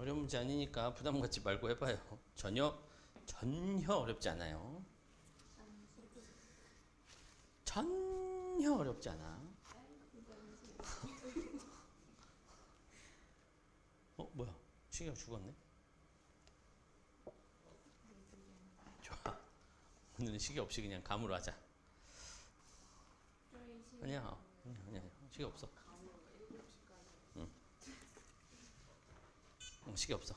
어려운 문제 아니니까 부담 갖지 말고 해봐요. 전혀 어렵지 않아요. 전혀 어렵지 않아. 뭐야? 시계가 죽었네. 좋아. 오늘은 시계 없이 그냥 감으로 하자. 아니야. 시계 없어. 응. 시계 없어.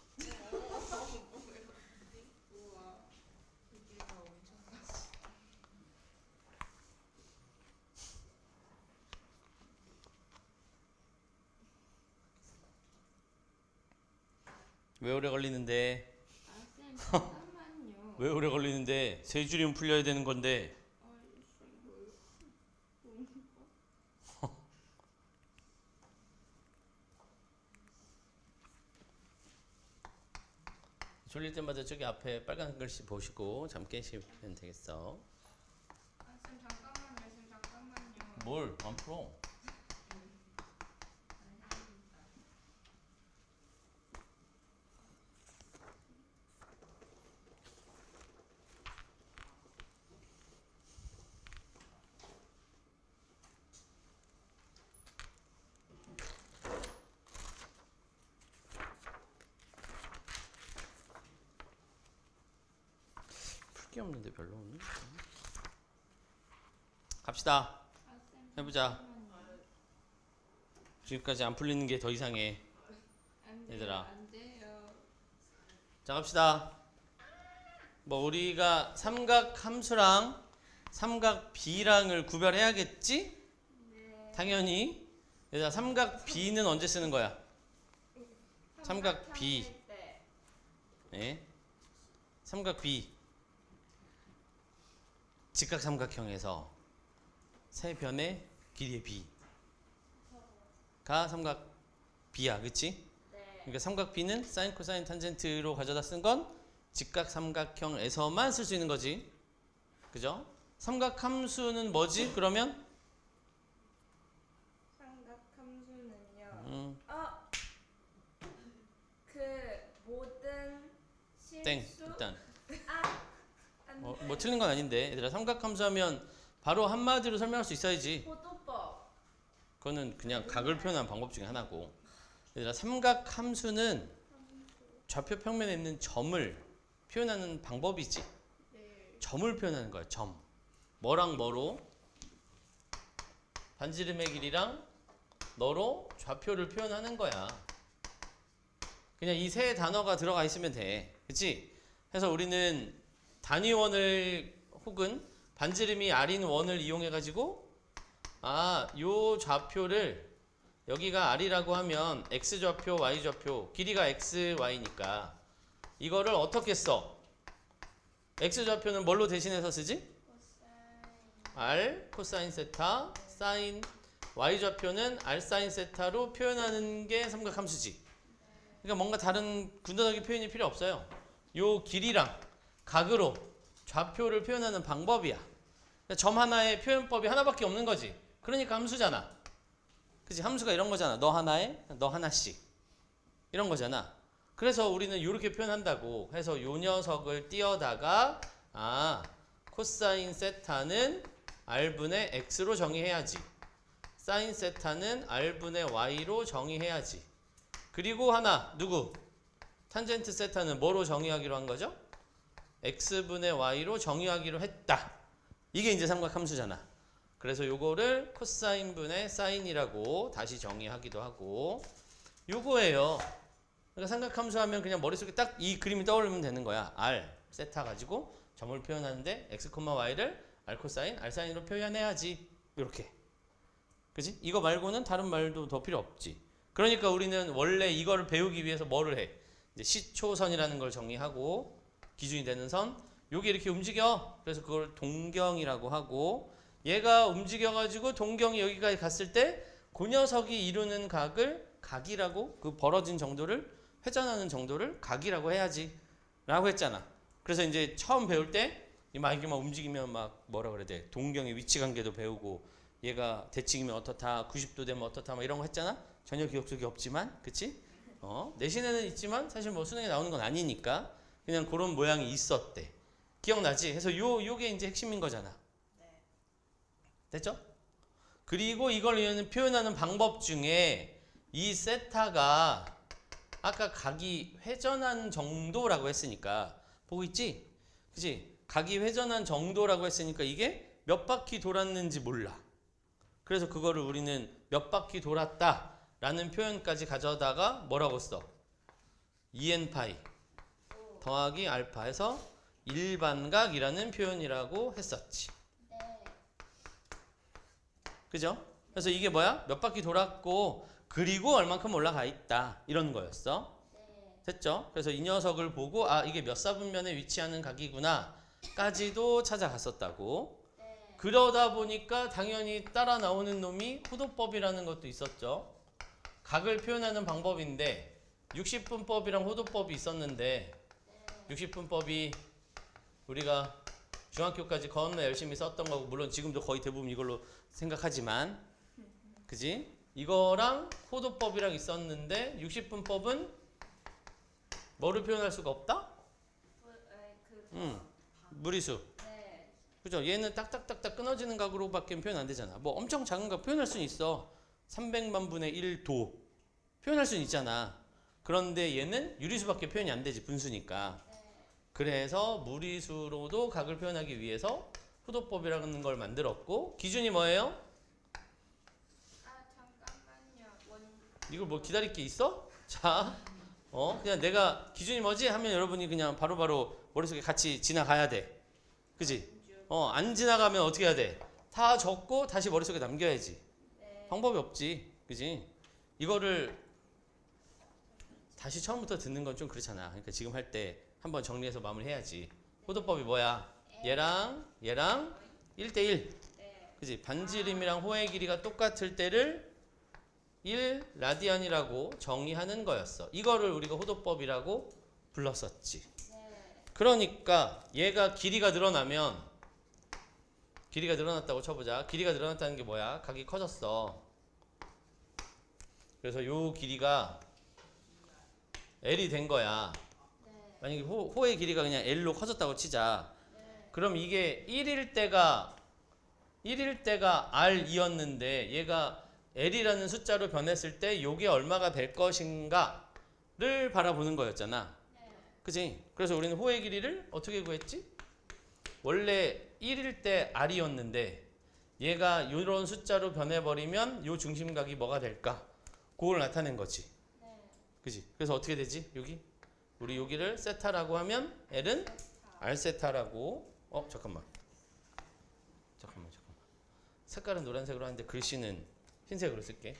왜 오래 걸리는데? 쌤, 잠깐만요. 왜 오래 걸리는데? 세 줄이면 풀려야 되는 건데. 졸릴 때마다 저기 앞에 빨간 글씨 보시고 잠 깨시면 되겠어. 쌤, 잠깐만요. 쌤, 잠깐만요. 뭘? 안 풀어. 풀 게 없는데 별로 없네. 갑시다. 쌤, 해보자. 잠깐만요. 지금까지 안 풀리는 게 더 이상해. 안 돼요, 얘들아. 안 돼요. 자, 갑시다. 뭐 우리가 삼각 함수랑 삼각 B랑을 구별해야겠지? 네. 당연히. 얘들아, 삼각 B는 언제 쓰는 거야? 삼각 B. 삼각형일 때. 예? 삼각 B. 직각 삼각형에서 세 변의 길이의 B가 삼각 B야, 그치? 네. 그러니까 삼각 B는 사인, 코사인, 탄젠트로 가져다 쓴 건 직각 삼각형에서만 쓸 수 있는 거지. 그죠? 삼각 함수는 뭐지? 그러면? 삼각함수는요. 그 모든 실수. 땡, 일단. 안 뭐 틀린 건 아닌데. 얘들아, 삼각 함수하면 바로 한마디로 설명할 수 있어야지. 포도법. 그거는 그냥 각을 표현한 방법 중에 하나고. 얘들아, 삼각 함수는 좌표 평면에 있는 점을 표현하는 방법이지. 네. 점을 표현하는 거야, 점. 뭐랑 뭐로? 반지름의 길이랑 너로 좌표를 표현하는 거야. 그냥 이 세 단어가 들어가 있으면 돼. 그치? 그래서 우리는 단위원을 혹은 반지름이 R인 원을 이용해가지고 요 좌표를 여기가 R이라고 하면 X좌표, Y좌표, 길이가 X, Y니까 이거를 어떻게 써? X좌표는 뭘로 대신해서 쓰지? R 코사인 세타 사인 Y좌표는 R 사인 세타로 표현하는 게 삼각함수지. 그러니까 뭔가 다른 군더더기 표현이 필요 없어요. 요 길이랑 각으로 좌표를 표현하는 방법이야. 점 하나에 표현법이 하나밖에 없는 거지. 그러니까 함수잖아. 그치? 함수가 이런 거잖아. 너 하나에 너 하나씩 이런 거잖아. 그래서 우리는 이렇게 표현한다고 해서 요 녀석을 띄어다가 코사인 세타는 R분의 X로 정의해야지. 사인 세타는 R분의 Y로 정의해야지. 그리고 하나 누구? 탄젠트 세타는 뭐로 정의하기로 한 거죠? X분의 Y로 정의하기로 했다. 이게 이제 삼각함수잖아. 그래서 요거를 코사인분의 사인이라고 다시 정의하기도 하고 요거예요. 그러니까 삼각함수 하면 그냥 머릿속에 딱 이 그림이 떠오르면 되는 거야. R 세타 가지고 점을 표현하는데 X, Y를 R 코사인, R 사인으로 표현해야지. 이렇게. 그치? 이거 말고는 다른 말도 더 필요 없지. 그러니까 우리는 원래 이거를 배우기 위해서 뭐를 해? 이제 시초선이라는 걸 정의하고 기준이 되는 선. 요게 이렇게 움직여. 그래서 그걸 동경이라고 하고 얘가 움직여가지고 동경이 여기까지 갔을 때 그 녀석이 이루는 각을 각이라고 그 벌어진 정도를 회전하는 정도를 각이라고 해야지 라고 했잖아. 그래서 이제 처음 배울 때 막 이게 막 움직이면 막 뭐라 그래야 돼? 동경의 위치 관계도 배우고 얘가 대칭이면 어떻다, 90도 되면 어떻다 막 이런 거 했잖아. 전혀 기억 속에 없지만, 그치? 내신에는 있지만 사실 뭐 수능에 나오는 건 아니니까 그냥 그런 모양이 있었대. 기억나지? 그래서 요게 이제 핵심인 거잖아. 됐죠? 그리고 이걸 표현하는 방법 중에 이 세타가 아까 각이 회전한 정도라고 했으니까 보고 있지? 그치? 각이 회전한 정도라고 했으니까 이게 몇 바퀴 돌았는지 몰라. 그래서 그거를 우리는 몇 바퀴 돌았다 라는 표현까지 가져다가 뭐라고 써? 2n파이 더하기 알파에서 일반각이라는 표현이라고 했었지. 그죠? 그래서 이게 뭐야? 몇 바퀴 돌았고 그리고 얼만큼 올라가 있다 이런 거였어. 됐죠? 그래서 이 녀석을 보고 아 이게 몇 사분면에 위치하는 각이구나 까지도 찾아갔었다고. 그러다 보니까 당연히 따라 나오는 놈이 호도법이라는 것도 있었죠. 각을 표현하는 방법인데 60분법이랑 호도법이 있었는데 60분법이 우리가 중학교까지 겁나 열심히 썼던 거고 물론 지금도 거의 대부분 이걸로 생각하지만 그지? 이거랑 호도법이랑 있었는데 60분법은 뭐를 표현할 수가 없다? 무리수. 그죠? 얘는 딱딱딱딱 끊어지는 각으로밖에 표현 안 되잖아. 뭐 엄청 작은 각 표현할 수는 있어. 300만 분의 1도 표현할 수는 있잖아. 그런데 얘는 유리수밖에 표현이 안 되지. 분수니까. 그래서 무리수로도 각을 표현하기 위해서 호도법이라는 걸 만들었고 기준이 뭐예요? 잠깐만요. 이걸 뭐 기다릴 게 있어? 자, 그냥 내가 기준이 뭐지? 하면 여러분이 그냥 바로바로 머릿속에 같이 지나가야 돼. 그지? 안 지나가면 어떻게 해야 돼? 다 적고 다시 머릿속에 남겨야지. 방법이 없지. 그지? 이거를 다시 처음부터 듣는 건 좀 그렇잖아. 그러니까 지금 할 때 한번 정리해서 마무리해야지. 호도법이 뭐야? 얘랑 1대1. 그지? 반지름이랑 호의 길이가 똑같을 때를 1 라디안이라고 정의하는 거였어. 이거를 우리가 호도법이라고 불렀었지. 그러니까 얘가 길이가 늘어나면 길이가 늘어났다고 쳐보자. 길이가 늘어났다는 게 뭐야? 각이 커졌어. 그래서 요 길이가 L이 된 거야. 만약에 호의 길이가 그냥 L로 커졌다고 치자. 그럼 이게 1일 때가 R이었는데 얘가 L이라는 숫자로 변했을 때 요게 얼마가 될 것인가를 바라보는 거였잖아. 그치? 그래서 우리는 호의 길이를 어떻게 구했지? 원래 1일 때 R이었는데 얘가 이런 숫자로 변해버리면 요 중심각이 뭐가 될까? 그걸 나타낸 거지. 그치? 그래서 어떻게 되지? 우리 여기를 세타라고 하면 L은 R세타라고. 잠깐만. 색깔은 노란색으로 하는데 글씨는 흰색으로 쓸게.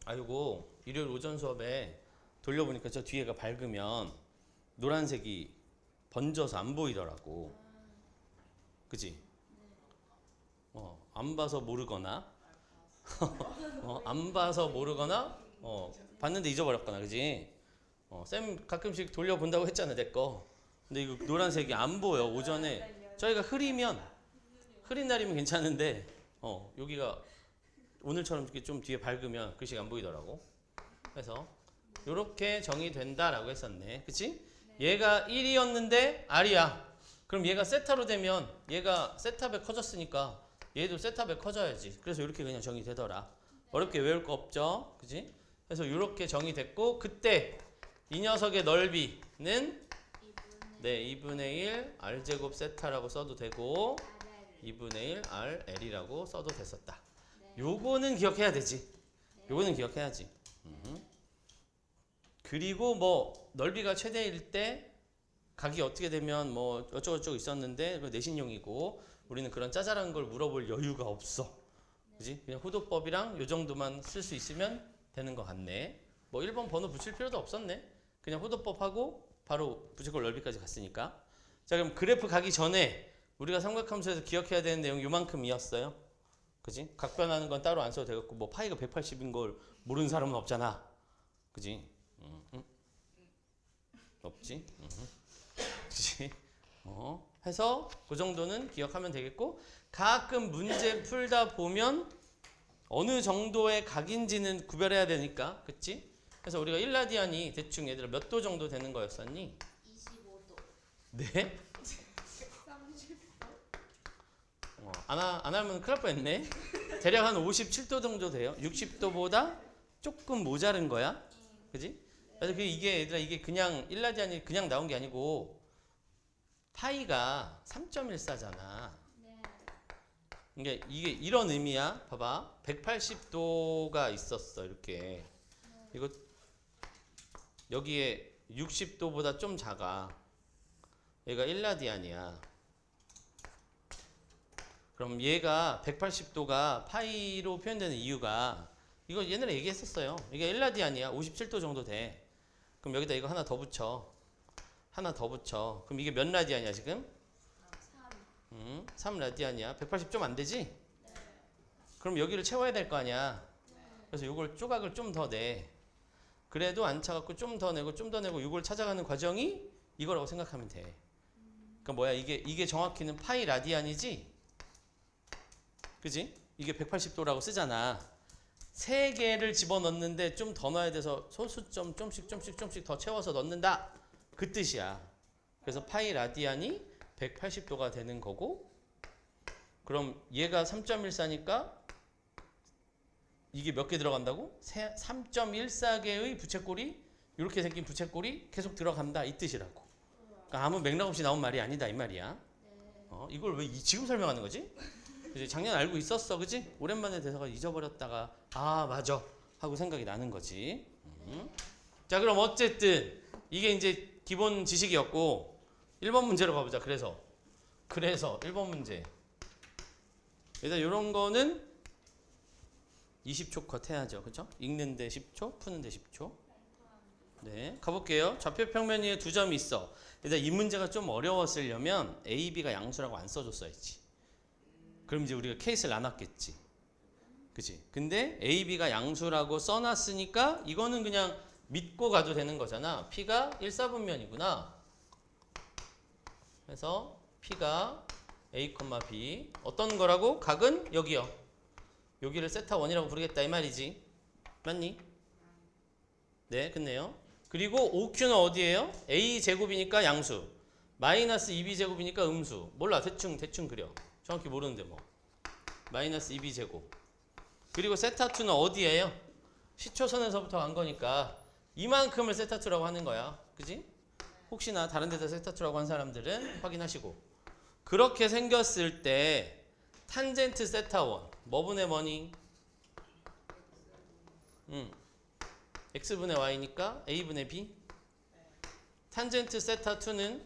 요거 일요일 오전 수업에 돌려보니까 저 뒤에가 밝으면 노란색이 번져서 안 보이더라고. 그치? 안 봐서 모르거나 안 봐서 모르거나 봤는데 잊어버렸거나. 그치? 쌤 가끔씩 돌려본다고 했잖아 내 거. 근데 이거 노란색이 안 보여. 오전에 저희가 흐린 날이면 괜찮은데 여기가 오늘처럼 이렇게 좀 뒤에 밝으면 글씨가 안 보이더라고. 그래서 이렇게 정의된다라고 했었네. 그치? 얘가 1이었는데 R이야. 그럼 얘가 세타로 되면 얘가 세타배 커졌으니까 얘도 세타배 커져야지. 그래서 이렇게 그냥 정의되더라. 어렵게 외울 거 없죠? 그치? 그래서 이렇게 정의됐고 그때 이 녀석의 넓이는 2분의 1 R제곱 세타라고 써도 되고 2분의 1 RL이라고 써도 됐었다. 요거는 기억해야 되지. 요거는 기억해야지. 그리고 뭐 넓이가 최대일 때 각이 어떻게 되면 뭐 어쩌고저쩌고 있었는데 내신용이고 우리는 그런 짜잘한 걸 물어볼 여유가 없어. 그지? 그냥 호도법이랑 요 정도만 쓸 수 있으면 되는 것 같네. 뭐 1번 번호 붙일 필요도 없었네. 그냥 호도법하고 바로 부채꼴 넓이까지 갔으니까. 자, 그럼 그래프 가기 전에 우리가 삼각함수에서 기억해야 되는 내용이 요만큼이었어요. 그지? 각 변하는 건 따로 안 써도 되겠고 뭐 파이가 180인 걸 모르는 사람은 없잖아. 그지? 없지? 그지? 해서 그 정도는 기억하면 되겠고 가끔 문제 풀다 보면 어느 정도의 각인지는 구별해야 되니까. 그치? 그래서 우리가 1라디안이 대충 얘들아 몇 도 정도 되는 거였었니? 25도. 네? 30. 안 하면 큰일 날 뻔했네. 대략 한 57도 정도 돼요. 60도보다 조금 모자른 거야. 그지? 그래서 이게 얘들아 이게 그냥 1라디안이 그냥 나온 게 아니고 파이가 3.14잖아. 네. 이게 이런 의미야. 봐봐. 180도가 있었어. 이렇게. 이거 여기에 60도보다 좀 작아. 얘가 1라디안이야. 그럼 얘가 180도가 파이로 표현되는 이유가 이거 옛날에 얘기했었어요. 이게 1라디안이야. 57도 정도 돼. 그럼 여기다 이거 하나 더 붙여. 하나 더 붙여. 그럼 이게 몇 라디안이야 지금? 3. 3라디안이야. 180 좀 안 되지? 그럼 여기를 채워야 될 거 아니야. 그래서 이걸 조각을 좀 더 내. 그래도 안 차갖고 좀 더 내고 좀 더 내고 이걸 찾아가는 과정이 이거라고 생각하면 돼. 그러니까 뭐야 이게 정확히는 파이 라디안이지? 그지? 이게 180도라고 쓰잖아. 세 개를 집어넣는데 좀 더 넣어야 돼서 소수점 좀씩 더 채워서 넣는다. 그 뜻이야. 그래서 파이 라디안이 180도가 되는 거고, 그럼 얘가 3.14니까 이게 몇 개 들어간다고? 3.14개의 부채꼴이 이렇게 생긴 부채꼴이 계속 들어간다 이 뜻이라고. 그러니까 아무 맥락 없이 나온 말이 아니다 이 말이야. 이걸 왜 지금 설명하는 거지? 그치? 작년 알고 있었어, 그지? 오랜만에 대사가 잊어버렸다가 아 맞아 하고 생각이 나는 거지. 자 그럼 어쨌든 이게 이제 기본 지식이었고 1번 문제로 가보자. 그래서 1번 문제. 일단 이런 거는 20초 컷 해야죠. 그죠? 읽는데 10초, 푸는데 10초. 네, 가볼게요. 좌표 평면 위에 두 점이 있어. 일단 이 문제가 좀 어려웠으려면 A, B가 양수라고 안 써줬어야지. 그럼 이제 우리가 케이스를 나눴겠지. 그치? 근데 A, B가 양수라고 써놨으니까 이거는 그냥 믿고 가도 되는 거잖아. P가 1사분면이구나. 그래서 P가 A, B 어떤 거라고? 각은 여기요. 여기를 세타 1이라고 부르겠다 이 말이지. 맞니? 네, 끝내요. 그리고 OQ는 어디예요? A 제곱이니까 양수. 마이너스 2B 제곱이니까 음수. 몰라. 대충 그려. 정확히 모르는데 뭐. 마이너스 2B 제곱. 그리고 세타2는 어디예요? 시초선에서부터 간 거니까 이만큼을 세타2라고 하는 거야. 그지? 혹시나 다른 데서 세타2라고 한 사람들은 확인하시고. 그렇게 생겼을 때 탄젠트 세타1 뭐분의 뭐니? x분의 y니까 a분의 b. 탄젠트 세타2는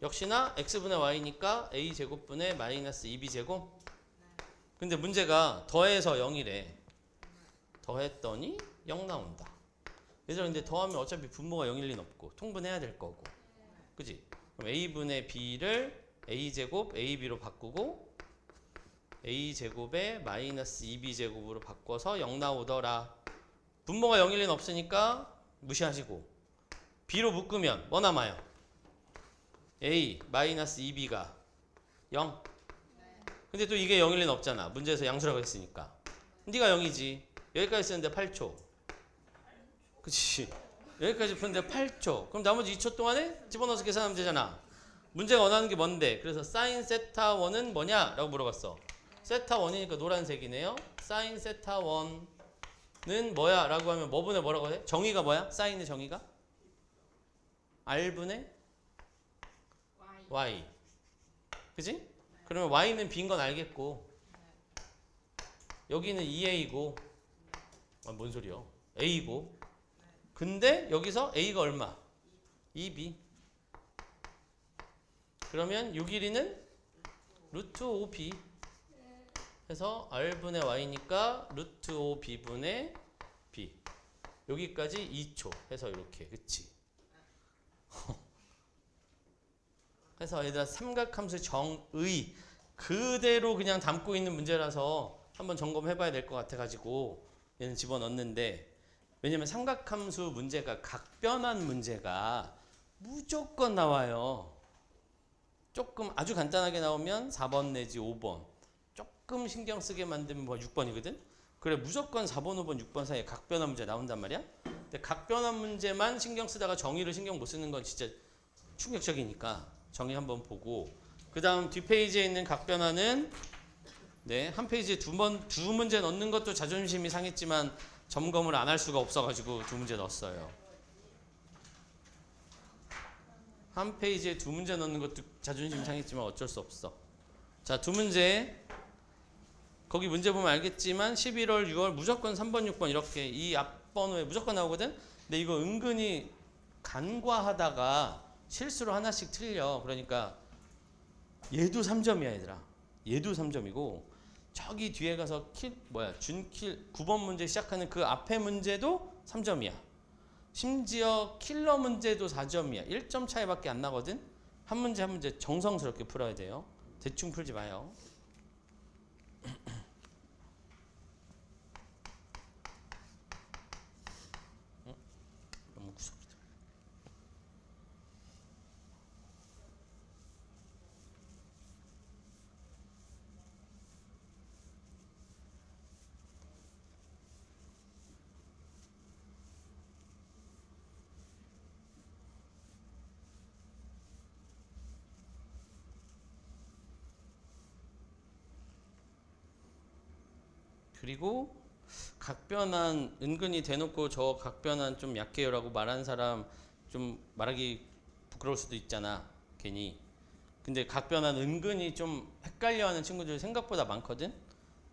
역시나 x분의 y니까 a 제곱분의 마이너스 2b 제곱. 근데 문제가 더해서 0이래. 더했더니 0 나온다. 얘들아 근데 더하면 어차피 분모가 0일 리는 없고 통분해야 될 거고. 그지? 그럼 a분의 b를 a 제곱 ab로 바꾸고 a 제곱에 마이너스 2b 제곱으로 바꿔서 0 나오더라. 분모가 0일 리는 없으니까 무시하시고 b로 묶으면 뭐 남아요? a 마이너스 2b가 0. 근데 또 이게 0일 리는 없잖아. 문제에서 양수라고 했으니까. 네가 0이지. 여기까지 쓰는데 8초. 그치? 여기까지 푸는데 8초. 그럼 나머지 2초 동안에 집어넣어서 계산하면 되잖아. 문제가 원하는 게 뭔데? 그래서 사인 세타 1은 뭐냐? 라고 물어봤어. 세타 1이니까 노란색이네요. 사인 세타 1은 뭐야? 라고 하면 뭐분의 뭐라고 해? 정의가 뭐야? 사인의 정의가? R분의 Y. 그지? 그러면 Y는 B인 건 알겠고 여기는 2A고 뭔 소리요? A고 근데 여기서 A가 얼마? 2B. 그러면 요 길이는 루트 5B 해서 R분의 Y니까 루트 5B분의 B. 여기까지 2초 해서 이렇게. 그치? 해서 얘들아 삼각함수 정의 그대로 그냥 담고 있는 문제라서 한번 점검해 봐야 될 것 같아 가지고 얘는 집어넣는데, 왜냐면 삼각함수 문제가 각변환 문제가 무조건 나와요. 조금 아주 간단하게 나오면 4번 내지 5번, 조금 신경 쓰게 만들면 뭐 6번이거든. 그래 무조건 4번, 5번, 6번 사이에 각변환 문제 나온단 말이야. 근데 각변환 문제만 신경 쓰다가 정의를 신경 못 쓰는 건 진짜 충격적이니까 정의 한번 보고 그 다음 뒷페이지에 있는 각변환은 네, 한 페이지에 두 문제 넣는 것도 자존심이 상했지만 점검을 안 할 수가 없어가지고 두 문제 넣었어요. 한 페이지에 두 문제 넣는 것도 자존심 상했지만 어쩔 수 없어. 자, 두 문제. 거기 문제 보면 알겠지만 11월, 6월 무조건 3번, 6번 이렇게 이 앞번호에 무조건 나오거든. 근데 이거 은근히 간과하다가 실수로 하나씩 틀려. 그러니까 얘도 3점이야, 얘들아. 얘도 3점이고 저기 뒤에 가서 준킬 9번 문제 시작하는 그 앞에 문제도 3점이야. 심지어 킬러 문제도 4점이야. 1점 차이밖에 안 나거든. 한 문제 한 문제 정성스럽게 풀어야 돼요. 대충 풀지 마요. 너무 구석이다. 그리고 각변환 은근히 대놓고 저 각변환 좀 약해요라고 말하는 사람 좀 말하기 부끄러울 수도 있잖아. 괜히. 근데 각변환 은근히 좀 헷갈려하는 친구들 생각보다 많거든.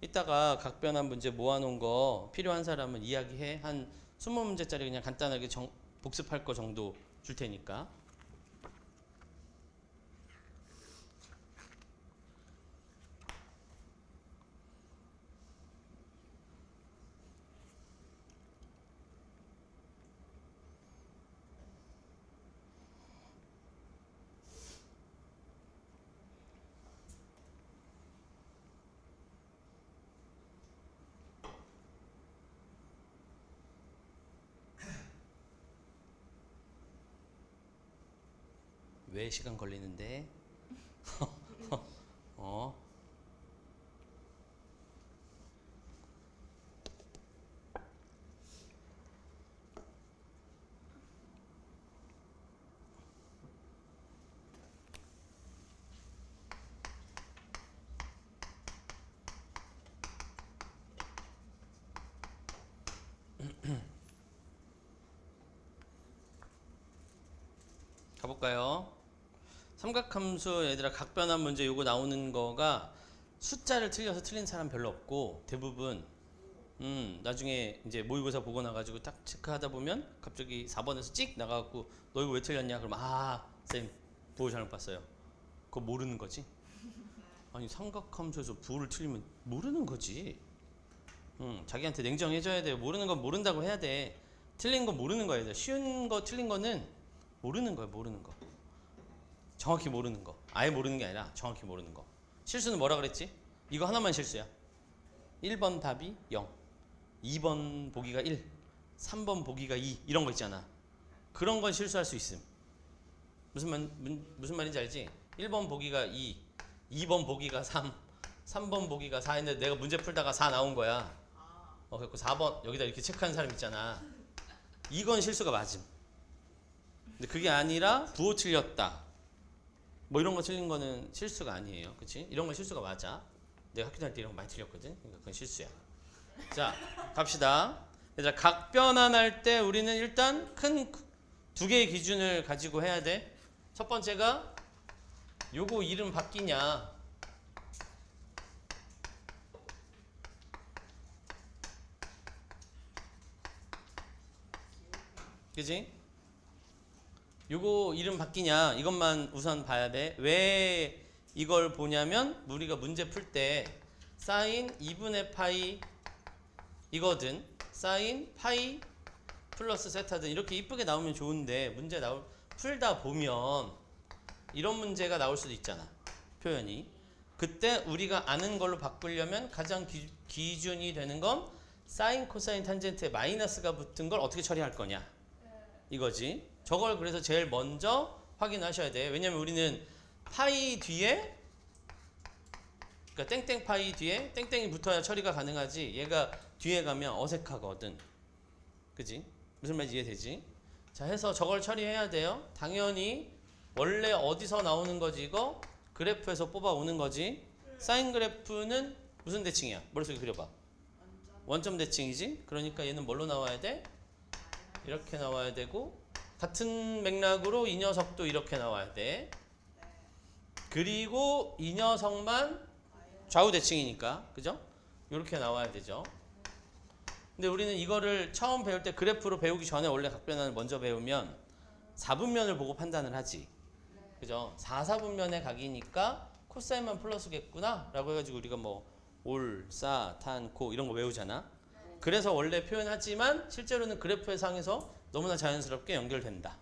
이따가 각변환 문제 모아놓은 거 필요한 사람은 이야기해. 한 20문제짜리 그냥 간단하게 복습할 거 정도 줄 테니까. 왜 시간 걸리는데? 어? 가볼까요? 삼각함수 얘들아 각변환 문제 요거 나오는 거가 숫자를 틀려서 틀린 사람 별로 없고 대부분 나중에 이제 모의고사 보고 나가지고 딱 체크하다 보면 갑자기 4번에서 찍 나가갖고 너 이거 왜 틀렸냐? 그럼 쌤 부호 잘못 봤어요. 그거 모르는 거지? 아니 삼각함수에서 부호를 틀리면 모르는 거지. 자기한테 냉정해져야 돼요. 모르는 건 모른다고 해야 돼. 틀린 건 모르는 거야. 쉬운 거 틀린 거는 모르는 거야. 모르는 거. 정확히 모르는 거. 아예 모르는 게 아니라 정확히 모르는 거. 실수는 뭐라 그랬지? 이거 하나만 실수야. 1번 답이 0, 2번 보기가 1, 3번 보기가 2 이런 거 있잖아. 그런 건 실수할 수 있음. 무슨 말인지 알지? 1번 보기가 2, 2번 보기가 3, 3번 보기가 4 했는데 내가 문제 풀다가 4 나온 거야. 그래서 4번 여기다 이렇게 체크한 사람 있잖아. 이건 실수가 맞음. 근데 그게 아니라 부호 틀렸다. 뭐 이런 거 틀린 거는 실수가 아니에요. 그치? 이런 건 실수가 맞아. 내가 학교 다닐 때 이런 거 많이 틀렸거든. 그러니까 그건 실수야. 자, 갑시다. 얘들아, 각변환 할 때 우리는 일단 큰 두 개의 기준을 가지고 해야 돼. 첫 번째가 요거 이름 바뀌냐. 그지? 요거 이름 바뀌냐 이것만 우선 봐야 돼. 왜 이걸 보냐면 우리가 문제 풀 때 사인 2분의 파이 이거든. 사인 파이 플러스 세타든 이렇게 이쁘게 나오면 좋은데 문제 풀다 보면 이런 문제가 나올 수도 있잖아. 표현이. 그때 우리가 아는 걸로 바꾸려면 가장 기준이 되는 건 사인 코사인 탄젠트에 마이너스가 붙은 걸 어떻게 처리할 거냐 이거지. 저걸 그래서 제일 먼저 확인하셔야 돼. 왜냐면 우리는 파이 뒤에 그러니까 땡땡 파이 뒤에 땡땡이 붙어야 처리가 가능하지. 얘가 뒤에 가면 어색하거든. 그지? 무슨 말인지 이해되지? 자, 해서 저걸 처리해야 돼요. 당연히 원래 어디서 나오는 거지 이거? 그래프에서 뽑아오는 거지. 사인 그래프는 무슨 대칭이야? 머릿속에 그려봐. 원점 대칭이지? 그러니까 얘는 뭘로 나와야 돼? 이렇게 나와야 되고, 같은 맥락으로 이 녀석도 이렇게 나와야 돼. 그리고 이 녀석만 좌우 대칭이니까, 그죠? 이렇게 나와야 되죠. 근데 우리는 이거를 처음 배울 때 그래프로 배우기 전에 원래 각변환을 먼저 배우면 4분면을 보고 판단을 하지. 그죠? 4사분면의 각이니까 코사인만 플러스겠구나 라고 해가지고 우리가 뭐 올, 사, 탄, 코 이런 거 외우잖아. 그래서 원래 표현하지만 실제로는 그래프의 상에서 너무나 자연스럽게 연결된다.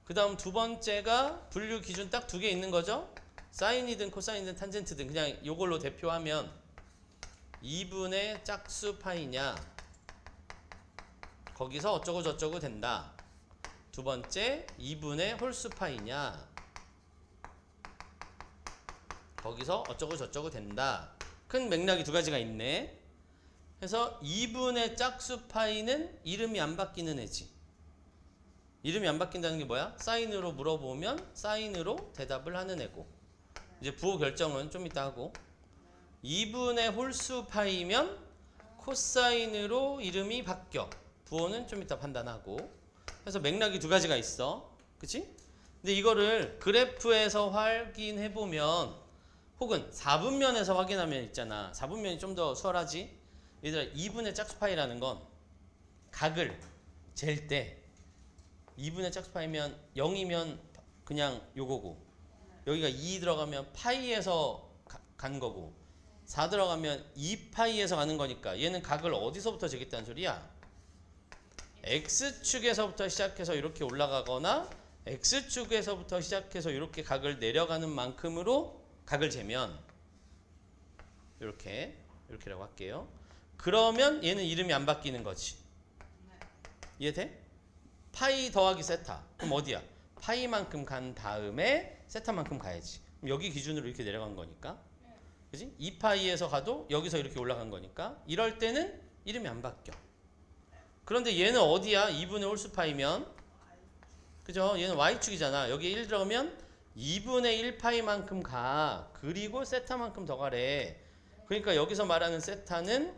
그 다음 두 번째가 분류 기준 딱 두 개 있는 거죠. 사인이든 코사인이든 탄젠트든 그냥 이걸로 대표하면 2분의 짝수 파이냐, 거기서 어쩌고 저쩌고 된다. 두 번째 2분의 홀수 파이냐, 거기서 어쩌고 저쩌고 된다. 큰 맥락이 두 가지가 있네. 그래서 2분의 짝수 파이는 이름이 안 바뀌는 애지. 이름이 안 바뀐다는 게 뭐야? 사인으로 물어보면 사인으로 대답을 하는 애고, 이제 부호 결정은 좀 이따 하고, 2분의 홀수 파이면 코사인으로 이름이 바뀌어. 부호는 좀 이따 판단하고. 그래서 맥락이 두 가지가 있어. 그치? 근데 이거를 그래프에서 확인해 보면, 혹은 4분면에서 확인하면 있잖아. 4분면이 좀 더 수월하지? 얘들아, 2분의 짝수 파이라는 건 각을 잴 때 2분의 짝수 파이면 0이면 그냥 요거고, 여기가 2 들어가면 파이에서 간 거고, 4 들어가면 2파이에서 가는 거니까 얘는 각을 어디서부터 재겠다는 소리야? X축에서부터 시작해서 이렇게 올라가거나 X축에서부터 시작해서 이렇게 각을 내려가는 만큼으로 각을 재면 이렇게라고 할게요. 그러면 얘는 이름이 안 바뀌는 거지. 이해돼? 파이 더하기 세타. 그럼 어디야? 파이만큼 간 다음에 세타만큼 가야지. 그럼 여기 기준으로 이렇게 내려간 거니까. 그지? 2파이에서 가도 여기서 이렇게 올라간 거니까. 이럴 때는 이름이 안 바뀌어. 그런데 얘는 어디야? 2분의 홀수 파이면. 그죠? 얘는 y축이잖아. 여기에 1 들어가면 2분의 1파이만큼 가. 그리고 세타만큼 더 가래. 그러니까 여기서 말하는 세타는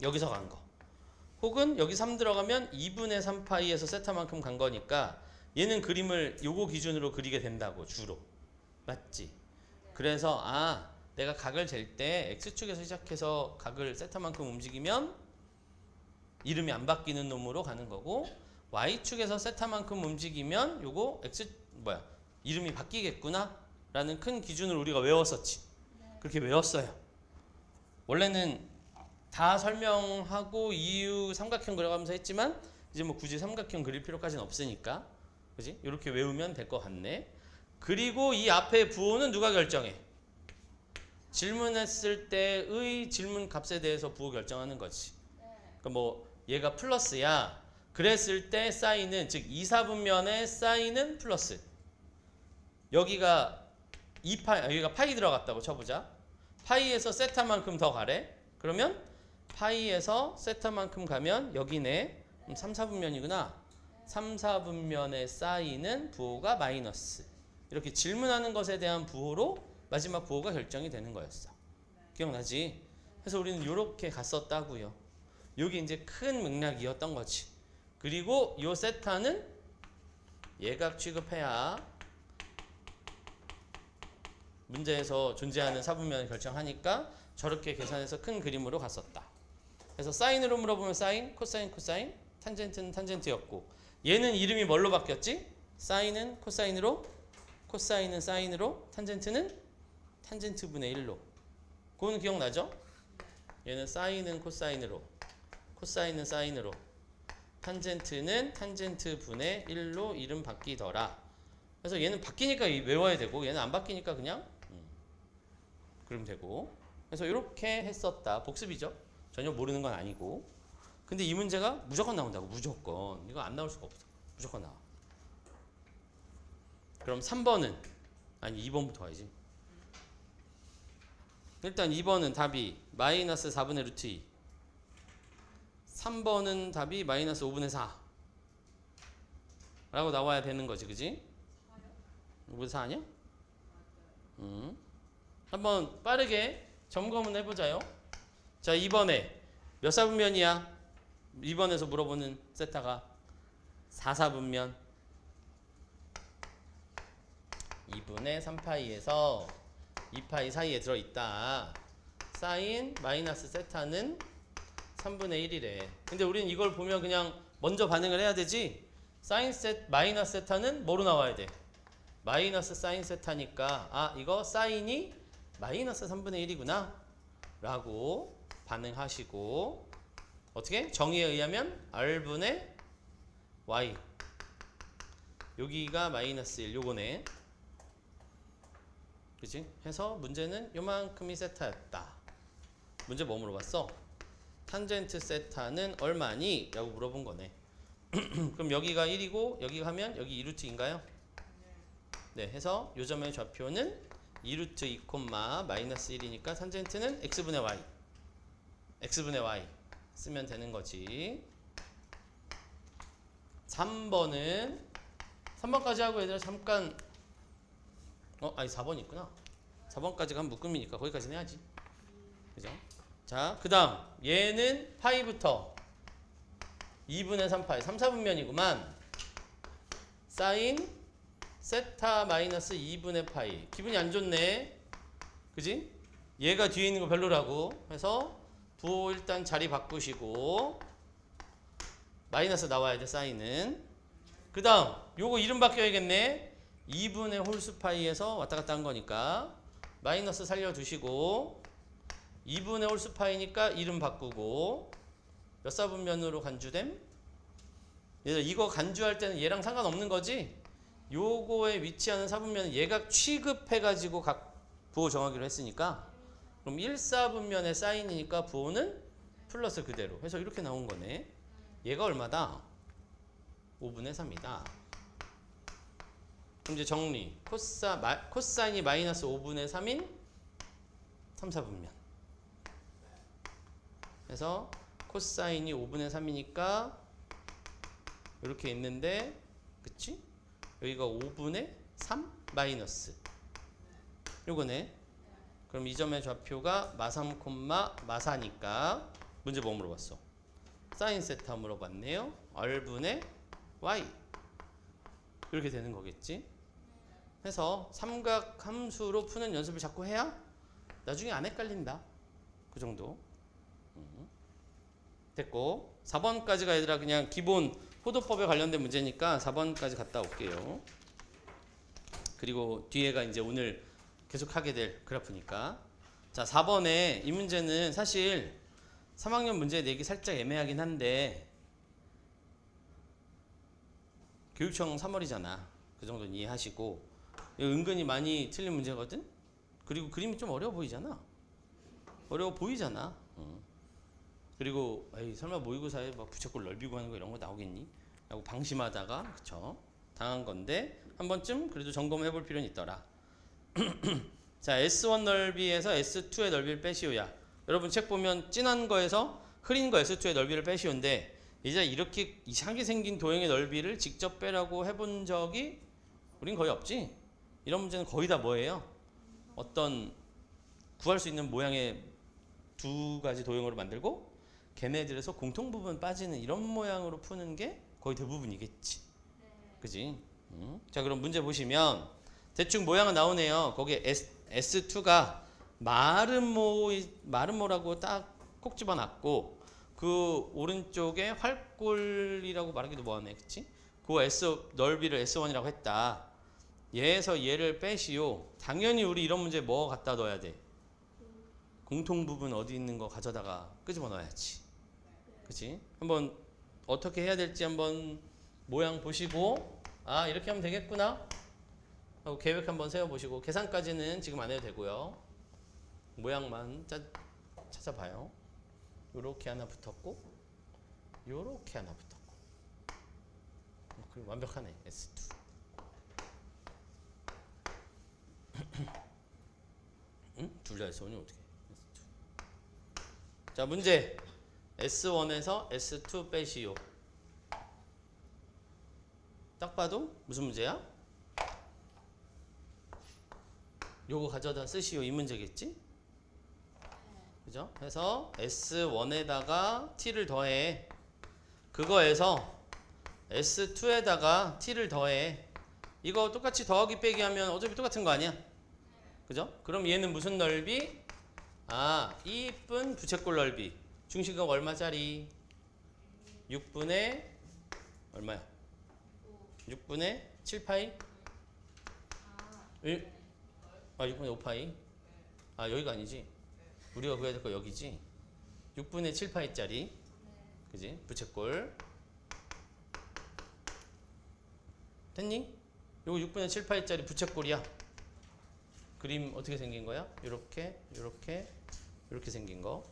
여기서 간 거. 혹은 여기 3 들어가면 2분의 3파이에서 세타만큼 간 거니까 얘는 그림을 요거 기준으로 그리게 된다고, 주로. 맞지? 그래서 내가 각을 잴 때 X축에서 시작해서 각을 세타만큼 움직이면 이름이 안 바뀌는 놈으로 가는 거고, Y축에서 세타만큼 움직이면 요거 이름이 바뀌겠구나 라는 큰 기준을 우리가 외웠었지. 그렇게 외웠어요. 원래는 다 설명하고 이유 삼각형 그려가면서 했지만 이제 뭐 굳이 삼각형 그릴 필요까지는 없으니까, 그지? 이렇게 외우면 될 것 같네. 그리고 이 앞에 부호는 누가 결정해? 질문했을 때의 질문 값에 대해서 부호 결정하는 거지. 그러니까 뭐 얘가 플러스야. 그랬을 때 사인은, 즉 2사분면의 사인은 플러스. 여기가 여기가 파이 들어갔다고 쳐보자. 파이에서 세타만큼 더 가래. 그러면 파이에서 세타만큼 가면 여기네. 3, 4분면이구나. 3, 4분면의 사인은 부호가 마이너스. 이렇게 질문하는 것에 대한 부호로 마지막 부호가 결정이 되는 거였어. 기억나지? 그래서 우리는 이렇게 갔었다고요. 여기 이제 큰 맥락이었던 거지. 그리고 요 세타는 예각 취급해야 문제에서 존재하는 사분면을 결정하니까 저렇게 계산해서 큰 그림으로 갔었다. 그래서 사인으로 물어보면 사인, 코사인, 코사인, 탄젠트는 탄젠트였고, 얘는 이름이 뭘로 바뀌었지? 사인은 코사인으로, 코사인은 사인으로, 탄젠트는 탄젠트 분의 1로. 그거는 기억나죠? 얘는 사인은 코사인으로, 코사인은 사인으로, 탄젠트는 탄젠트 분의 1로 이름 바뀌더라. 그래서 얘는 바뀌니까 외워야 되고, 얘는 안 바뀌니까 그냥 그러면 되고. 그래서 이렇게 했었다. 복습이죠. 전혀 모르는 건 아니고. 근데 이 문제가 무조건 나온다고. 무조건. 이거 안 나올 수가 없어. 무조건 나와. 그럼 3번은? 아니 2번부터 가야지. 일단 2번은 답이 마이너스 4분의 루트 2. 3번은 답이 마이너스 5분의 4 라고 나와야 되는 거지, 그지? 5분의 4 아니야? 한번 빠르게 점검은 해보자요. 자, 2번에 몇 사분면이야? 2번에서 물어보는 세타가 4사분면. 2분의 3파이에서 2파이 사이에 들어있다. 사인 마이너스 세타는 3분의 1이래. 근데 우린 이걸 보면 그냥 먼저 반응을 해야 되지. 사인 마이너스 세타는 뭐로 나와야 돼? 마이너스 사인 세타니까 아, 이거 사인이 마이너스 3분의 1이구나 라고 반응하시고, 어떻게? 정의에 의하면 R분의 Y, 여기가 마이너스 1 요거네. 그치? 해서 문제는 요만큼이 세타였다. 문제 뭐 물어봤어? 탄젠트 세타는 얼마니? 라고 물어본 거네. 그럼 여기가 1이고 여기가 하면 여기 2루트인가요? 네, 해서 요 점의 좌표는 2루트 2, 마이너스 1이니까 탄젠트는 x분의 y, x분의 y 쓰면 되는 거지. 3번은 3번까지 하고 얘들아 잠깐 아니 4번 있구나. 4번까지가 한 묶음이니까 거기까지는 해야지. 그죠? 자, 그 다음 얘는 파이부터 2분의 3파이 3, 4분면이구만. 사인 세타 마이너스 2분의 파이. 기분이 안 좋네. 그지? 얘가 뒤에 있는 거 별로라고 해서 부호 일단 자리 바꾸시고 마이너스 나와야 돼, 사인은. 그 다음 요거 이름 바뀌어야겠네. 2분의 홀수 파이에서 왔다 갔다 한 거니까 마이너스 살려두시고 2분의 홀수 파이니까 이름 바꾸고 몇 사분면으로 간주됨? 이거 간주할 때는 얘랑 상관없는 거지? 요거에 위치하는 사분면은 얘가 취급해가지고 각 부호 정하기로 했으니까 그럼 1사분면의 사인이니까 부호는 플러스 그대로 해서 이렇게 나온 거네. 얘가 얼마다? 5분의 3이다. 그럼 이제 정리. 코사인이 마이너스 5분의 3인 3, 4분면. 그래서 코사인이 5분의 3이니까 이렇게 있는데, 그치? 여기가 5분의 3 마이너스 요거네. 그럼 이 점의 좌표가 마3, 마4니까 문제 뭐 물어봤어? 사인 세타 물어봤네요. R분의 Y 이렇게 되는 거겠지. 해서 삼각 함수로 푸는 연습을 자꾸 해야 나중에 안 헷갈린다. 그 정도. 됐고 4번까지가 얘들아 그냥 기본 포도법에 관련된 문제니까 4번까지 갔다 올게요. 그리고 뒤에가 이제 오늘 계속 하게 될 그래프니까. 자, 4번에 이 문제는 사실 3학년 문제 내기 살짝 애매하긴 한데 교육청 3월이잖아. 그 정도는 이해하시고, 이거 은근히 많이 틀린 문제거든. 그리고 그림이 좀 어려워 보이잖아. 어려워 보이잖아. 그리고 에이, 설마 모의고사에 막 부채꼴 넓히고 하는 거 이런 거 나오겠니? 라고 방심하다가 그쵸? 당한 건데 한 번쯤 그래도 점검해 볼 필요는 있더라. 자, S1 넓이에서 S2의 넓이를 빼시오야. 여러분 책 보면 진한 거에서 흐린 거 S2의 넓이를 빼시오인데 이제 이렇게 이상하게 생긴 도형의 넓이를 직접 빼라고 해본 적이 우린 거의 없지. 이런 문제는 거의 다 뭐예요? 어떤 구할 수 있는 모양의 두 가지 도형으로 만들고 걔네들에서 공통 부분 빠지는 이런 모양으로 푸는 게 거의 대부분이겠지. 그지? 자, 그럼 문제 보시면 대충 모양은 나오네요. 거기에 S2가 마름모라고 딱 콕 집어놨고 그 오른쪽에 활골이라고 말하기도 뭐하네. 그치? 그 S 넓이를 S1이라고 했다. 얘에서 얘를 빼시오. 당연히 우리 이런 문제 뭐 갖다 넣어야 돼? 공통 부분 어디 있는 거 가져다가 끄집어 넣어야지. 그치? 한번 어떻게 해야 될지 한번 모양 보시고 아, 이렇게 하면 되겠구나 하고 계획 한번 세워보시고, 계산까지는 지금 안 해도 되고요. 모양만 찾아봐요. 요렇게 하나 붙었고 요렇게 하나 붙었고 그럼 완벽하네. S2 응? 둘 다 S1이 어떻게 S2. 자, 문제 S1에서 S2 빼시오. 딱 봐도 무슨 문제야? 요거 가져다 쓰시오 이 문제겠지? 그죠? 해서 S1에다가 t를 더해. 그거에서 S2에다가 t를 더해. 이거 똑같이 더하기 빼기 하면 어차피 똑같은 거 아니야? 그죠? 그럼 얘는 무슨 넓이? 아, 2분 부채꼴 넓이. 중심각 얼마짜리? 6분의 얼마야? 6분의 7파이? 1? 아, 6분의 5파이? 아, 여기가 아니지. 우리가 구해야 될 거 여기지. 6분의 7파이짜리. 그지? 부채꼴. 됐니? 요거 6분의 7파이짜리 부채꼴이야. 그림 어떻게 생긴 거야? 요렇게, 요렇게, 요렇게 생긴 거.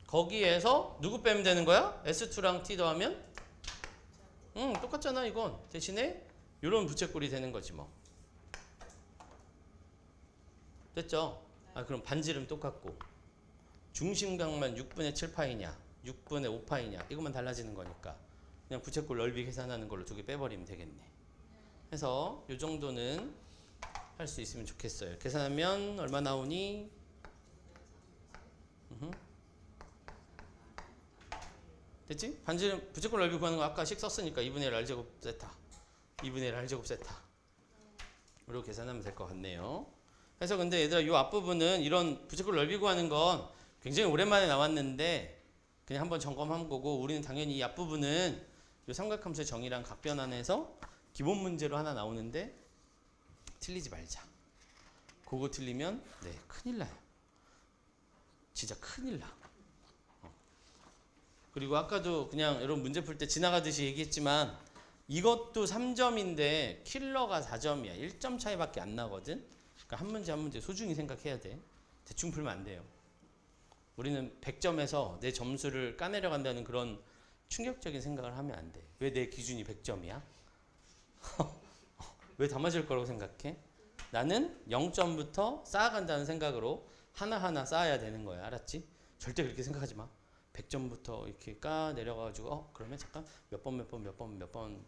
거기에서 누구 빼면 되는 거야? S2랑 T 더하면? 똑같잖아 이건. 대신에 요런 부채꼴이 되는 거지 뭐. 됐죠? 아 그럼 반지름 똑같고 중심각만 6분의 7파이냐 6분의 5파이냐 이것만 달라지는 거니까 그냥 부채꼴 넓이 계산하는 걸로 두 개 빼버리면 되겠네. 해서 요 정도는 할 수 있으면 좋겠어요. 계산하면 얼마 나오니? 됐지? 반지름 부채꼴 넓이 구하는 거 아까 식 썼으니까 2분의 1 R제곱 세타 2분의 1 R제곱 세타 으로 계산하면 될 것 같네요. 그래서 근데 얘들아 이 앞부분은 이런 부채꼴 넓이 구하는 건 굉장히 오랜만에 나왔는데 그냥 한번 점검한 거고 우리는 당연히 이 앞부분은 이 삼각함수의 정의랑 각변환에서 기본 문제로 하나 나오는데 틀리지 말자. 그거 틀리면 네 큰일 나요. 진짜 큰일 나. 그리고 아까도 그냥 여러분 문제 풀 때 지나가듯이 얘기했지만 이것도 3점인데 킬러가 4점이야. 1점 차이밖에 안 나거든. 그러니까 한 문제 한 문제 소중히 생각해야 돼. 대충 풀면 안 돼요. 우리는 100점에서 내 점수를 까내려 간다는 그런 충격적인 생각을 하면 안 돼. 왜 내 기준이 100점이야? 왜 다 맞을 거라고 생각해? 나는 0점부터 쌓아간다는 생각으로 하나하나 쌓아야 되는 거야. 알았지? 절대 그렇게 생각하지 마. 100점부터 이렇게 까 내려가가지고 그러면 잠깐 몇 번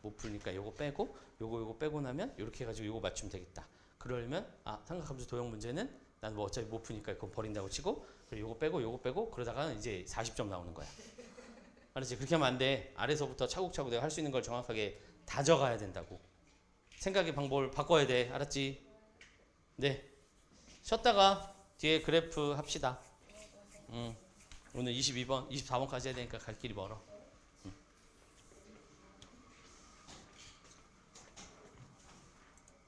못 풀니까 요거 빼고 요거 빼고 나면 이렇게 해가지고 요거 맞추면 되겠다. 그러려면 삼각함수 도형 문제는 난 뭐 어차피 못 푸니까 이거 버린다고 치고 그리고 요거 빼고 그러다가 이제 40점 나오는 거야. 알았지? 그렇게 하면 안 돼. 아래서부터 차곡차곡 내가 할 수 있는 걸 정확하게 다져가야 된다고. 생각의 방법을 바꿔야 돼. 알았지? 네. 쉬었다가 뒤에 그래프 합시다. 오늘 22번, 24번까지 해야 되니까 갈 길이 멀어.